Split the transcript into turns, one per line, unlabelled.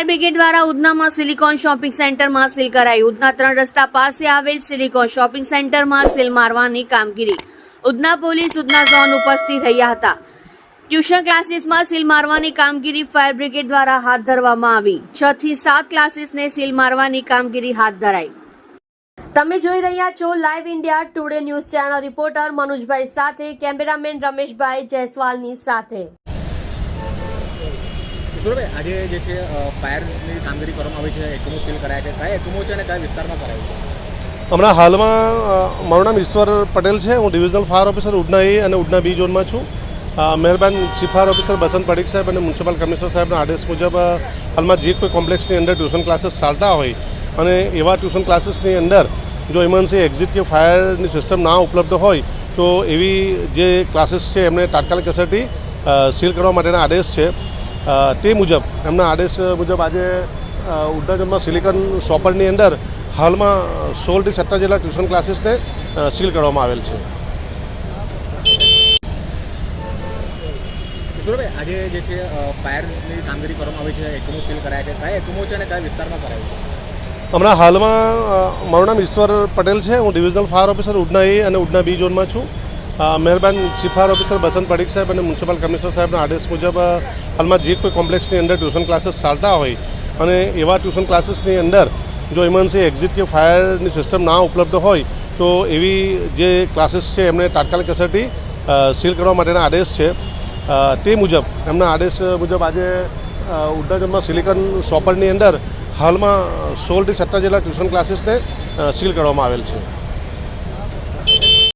Brigade દ્વારા ઉધનામાં silicon shopping સેન્ટરમાં seal કરાઈ। ઉધના 3 રસ્તા પાસે આવેલ સિલિકોન શોપિંગ સેન્ટરમાં સીલ મારવાની કામગીરી ઉધના પોલીસ ઉધના ઝોન ઉપસ્થિત રહ્યા હતા। ટ્યુશન ક્લાસીસમાં સીલ મારવાની કામગીરી ફાયર બ્રિગેડ દ્વારા હાથ ધરવામાં આવી। 6 થી 7 ક્લાસીસને સીલ મારવાની કામગીરી હાથ ધરાઈ। તમે જોઈ રહ્યા છો live India today news channel. Reporter Manujbhai સાથે કેમેરામેન રમેશભાઈ જયસ્વાલની સાથે।
આજે જે છે ફાયરની કામગીરી કરવામાં આવી છે, એકમો સીલ કરાયા છે, કયા એકમો છે અને કયા વિસ્તારમાં કરાયું છે?
હમણાં હાલમાં મારું નામ ઈશ્વર પટેલ છે। હું ડિવિઝનલ ફાયર ઓફિસર ઉધના એ અને ઉધના બી ઝોનમાં છું। મહેરબાન ચીફ ફાયર ઓફિસર બસંત પડીક સાહેબ અને મ્યુનિસિપલ કમિશનર સાહેબના આદેશ મુજબ હાલમાં જે કોઈ કોમ્પ્લેક્સની અંદર ટ્યુશન ક્લાસીસ ચાલતા હોય અને એવા ટ્યુશન ક્લાસીસની અંદર જો ઇમરજન્સી એક્ઝિટ કે ફાયરની સિસ્ટમ ના ઉપલબ્ધ હોય તો એવી જે ક્લાસીસ છે એમને તાત્કાલિક અસરથી સીલ કરવા માટેના આદેશ છે। તે મુજબ એમના આદેશ મુજબ આજે ઉધના ઝોનમાં સિલિકોન શોપરની અંદર હાલમાં 16 થી 17 જેટલા ટ્યુશન ક્લાસીસને સીલ કરવામાં આવેલ છે।
આજે જે છે ફાયરની કામગીરી કરવામાં આવી છે, એકમો સીલ કરાયા છે, કયા એકમો છે અને કયા વિસ્તારમાં કરાયું છે?
હમણાં હાલમાં મારું નામ ઈશ્વર પટેલ છે। હું ડિવિઝનલ ફાયર ઓફિસર ઉધના એ અને ઉધના બી ઝોનમાં છું। મહેરબાન ચીફ ફાયર ઓફિસર બસંત પડીક સાહેબ અને મ્યુનિસિપલ કમિશનર સાહેબના આદેશ મુજબ હાલમાં જે કોઈ કોમ્પ્લેક્સની અંદર ટ્યુશન ક્લાસીસ ચાલતા હોય અને એવા ટ્યુશન ક્લાસીસની અંદર જો ઇમરજન્સી એક્ઝિટ કે ફાયરની સિસ્ટમ ના ઉપલબ્ધ હોય તો એવી જે ક્લાસીસ છે એમને તાત્કાલિક અસરથી સીલ કરવા માટેના આદેશ છે। તે મુજબ એમના આદેશ મુજબ આજે ઉધના ઝોનમાં સિલિકોન શોપરની અંદર હાલમાં 16 થી 17 જેટલા ટ્યુશન ક્લાસીસને સીલ કરવામાં આવેલ છે।